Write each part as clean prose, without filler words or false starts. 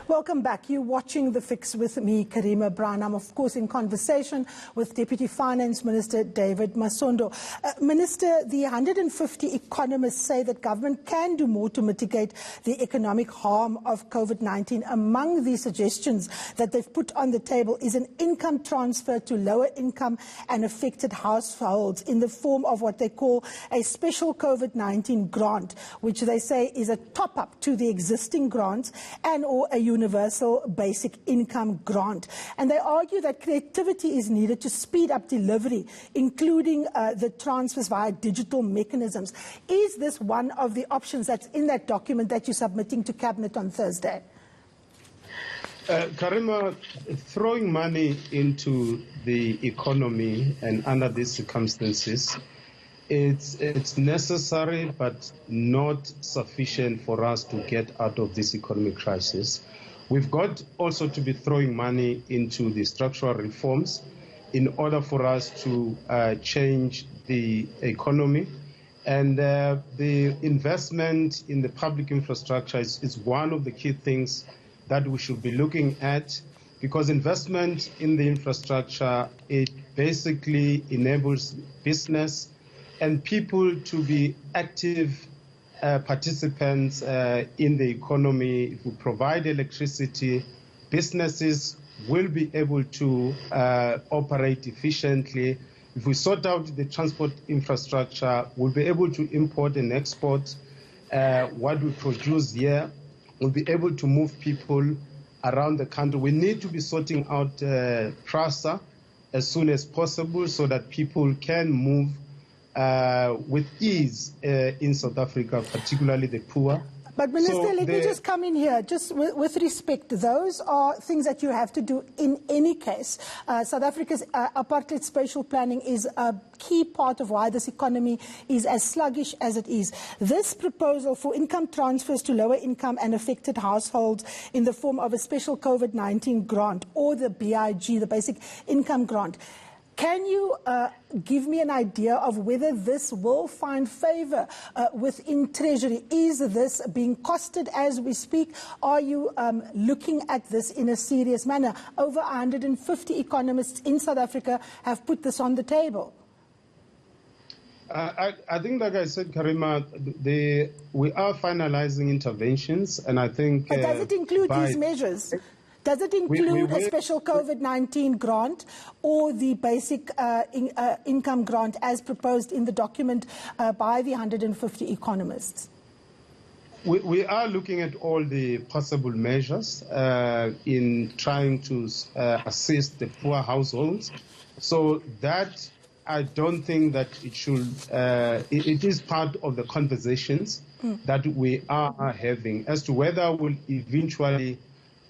Welcome back. You're watching The Fix with me, Karima Brown. I'm, of course, in conversation with Deputy Finance Minister David Masondo. Minister, the 150 economists say that government can do more to mitigate the economic harm of COVID-19. Among the suggestions that they've put on the table is an income transfer to lower income and affected households in the form of what they call a special COVID-19 grant, which they say is a top-up to the existing grants and or a universal basic income grant. And they argue that creativity is needed to speed up delivery, including the transfers via digital mechanisms. Is this one of the options that's in that document that you're submitting to Cabinet on Thursday? Karima, throwing money into the economy and under these circumstances, it's necessary but not sufficient for us to get out of this economic crisis. We've got also to be throwing money into the structural reforms in order for us to change the economy. And the investment in the public infrastructure is one of the key things that we should be looking at, because investment in the infrastructure, it basically enables business and people to be active participants in the economy. If we provide electricity, businesses will be able to operate efficiently. If we sort out the transport infrastructure, we'll be able to import and export what we produce here. We'll be able to move people around the country. We need to be sorting out PRASA as soon as possible so that people can move with ease in South Africa, particularly the poor. But Minister, let me just come in here, just with respect. Those are things that you have to do in any case. South Africa's apartheid spatial planning is a key part of why this economy is as sluggish as it is. This proposal for income transfers to lower income and affected households in the form of a special COVID-19 grant or the BIG, the basic income grant. Can you give me an idea of whether this will find favour within Treasury? Is this being costed as we speak? Are you looking at this in a serious manner? Over 150 economists in South Africa have put this on the table. I think, like I said, Karima, we are finalising interventions, and I think... But does it include these measures? Does it include a special COVID-19 grant or the basic income grant as proposed in the document by the 150 economists? We are looking at all the possible measures in trying to assist the poor households. So that, I don't think that it should, it is part of the conversations that we are having. As to whether we'll eventually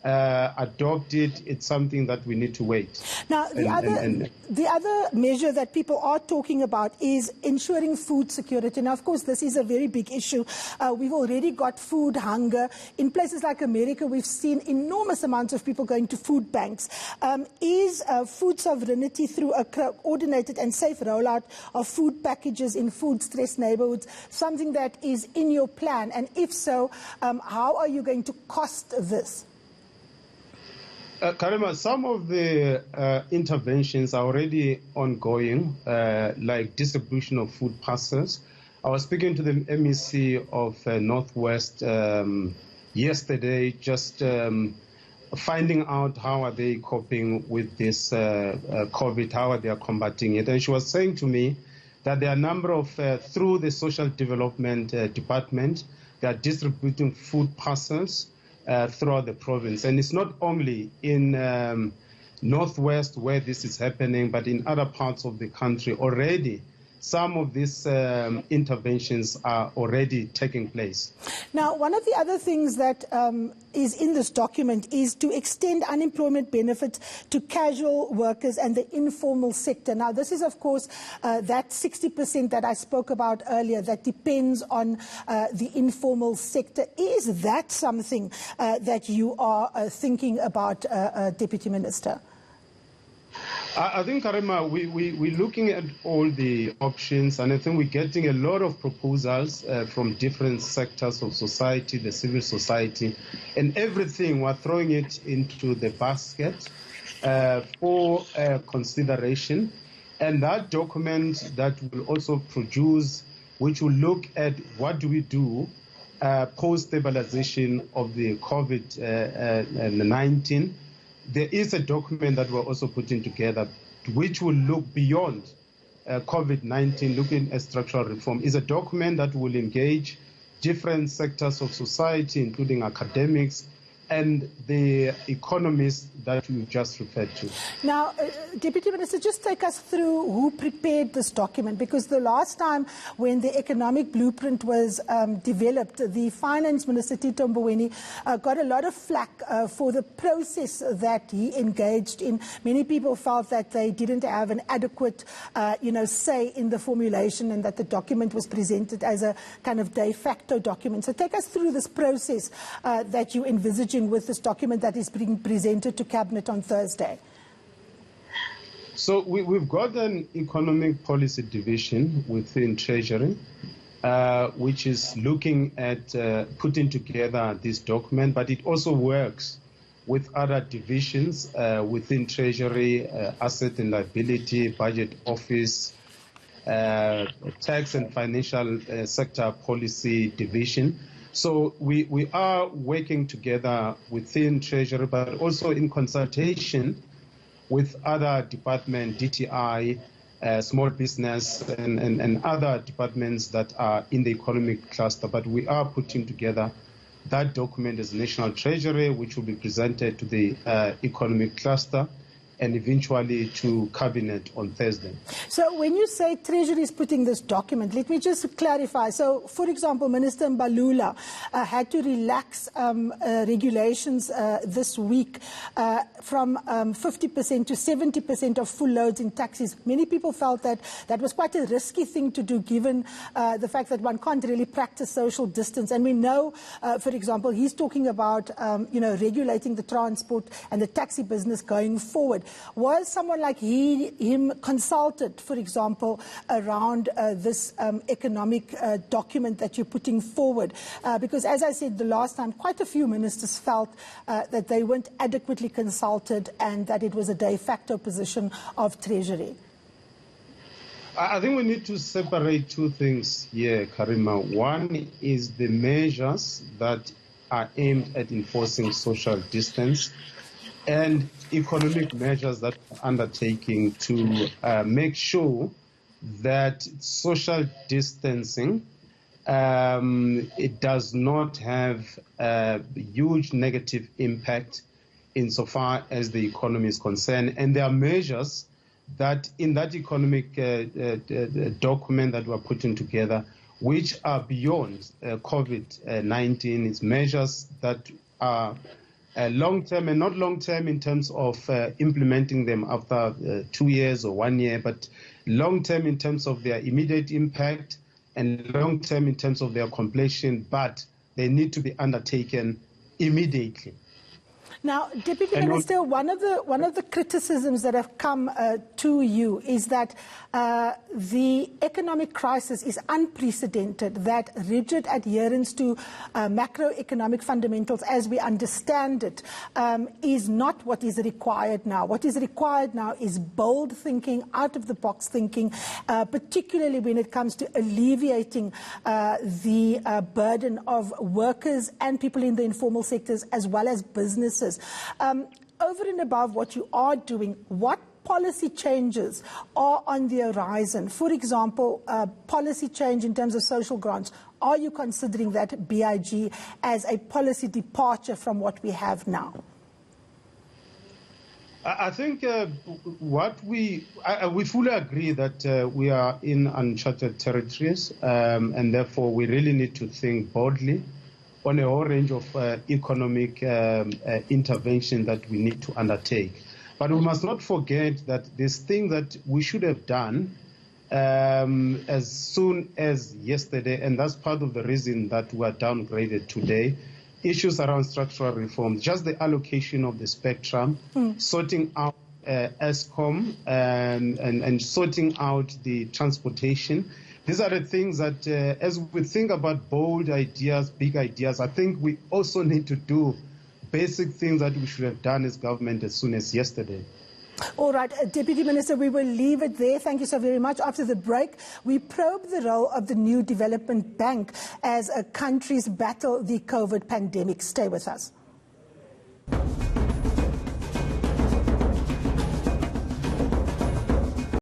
adopt it, it's something that we need to wait. Now, the other measure that people are talking about is ensuring food security. Now, of course, this is a very big issue. We've already got food hunger. In places like America, we've seen enormous amounts of people going to food banks. Is food sovereignty through a coordinated and safe rollout of food packages in food-stressed neighborhoods something that is in your plan? And if so, how are you going to cost this? Karima, some of the interventions are already ongoing, like distribution of food parcels. I was speaking to the MEC of Northwest yesterday, just finding out how are they coping with this COVID, how are they combating it. And she was saying to me that there are a number of, through the Social Development Department, they are distributing food parcels throughout the province. And it's not only in Northwest where this is happening, but in other parts of the country already. Some of these interventions are already taking place. Now, one of the other things that is in this document is to extend unemployment benefits to casual workers and the informal sector. Now, this is, of course, that 60% that I spoke about earlier that depends on the informal sector. Is that something that you are thinking about, Deputy Minister? I think, Karima, we're looking at all the options, and I think we're getting a lot of proposals from different sectors of society, the civil society, and everything. We're throwing it into the basket for consideration. And that document that will also produce, which will look at what do we do post-stabilization of the COVID-19. There is a document that we're also putting together which will look beyond COVID-19, looking at structural reform. Is a document that will engage different sectors of society, including academics and the economists that you just referred to. Now, Deputy Minister, just take us through who prepared this document, because the last time when the economic blueprint was developed, the Finance Minister, Tito Mboweni, got a lot of flack for the process that he engaged in. Many people felt that they didn't have an adequate, say in the formulation, and that the document was presented as a kind of de facto document. So take us through this process that you envisaging with this document that is being presented to Cabinet on Thursday. So we've got an economic policy division within Treasury, which is looking at putting together this document, but it also works with other divisions within Treasury, asset and liability, budget office, tax and financial sector policy division. So we are working together within Treasury, but also in consultation with other departments, DTI, small business, and other departments that are in the economic cluster. But we are putting together that document as National Treasury, which will be presented to the economic cluster and eventually to Cabinet on Thursday. So when you say Treasury is putting this document, let me just clarify. So, for example, Minister Mbalula had to relax regulations this week from 50% to 70% of full loads in taxis. Many people felt that that was quite a risky thing to do, given the fact that one can't really practice social distance. And we know, for example, he's talking about, regulating the transport and the taxi business going forward. Was someone like him consulted, for example, around this economic document that you're putting forward? Because, as I said the last time, quite a few ministers felt that they weren't adequately consulted and that it was a de facto position of Treasury. I think we need to separate two things here, Karima. One is the measures that are aimed at enforcing social distance, and economic measures that are undertaking to make sure that social distancing it does not have a huge negative impact insofar as the economy is concerned. And there are measures that in that economic document that we're putting together, which are beyond COVID-19. It's measures that are long-term, and not long-term in terms of implementing them after 2 years or 1 year, but long-term in terms of their immediate impact and long-term in terms of their completion, but they need to be undertaken immediately. Now, Deputy Minister, one of the criticisms that have come to you is that the economic crisis is unprecedented, that rigid adherence to macroeconomic fundamentals as we understand it is not what is required now. What is required now is bold thinking, out-of-the-box thinking, particularly when it comes to alleviating the burden of workers and people in the informal sectors as well as businesses. Over and above what you are doing, what policy changes are on the horizon? For example, policy change in terms of social grants. Are you considering that BIG as a policy departure from what we have now? I think we fully agree that we are in uncharted territories, and therefore we really need to think boldly on a whole range of economic intervention that we need to undertake. But we must not forget that this thing that we should have done as soon as yesterday, and that's part of the reason that we are downgraded today, issues around structural reform, just the allocation of the spectrum, sorting out ESCOM and sorting out the transportation. These are the things that, as we think about bold ideas, big ideas, I think we also need to do basic things that we should have done as government as soon as yesterday. All right, Deputy Minister, we will leave it there. Thank you so very much. After the break, we probe the role of the new development bank as countries battle the COVID pandemic. Stay with us.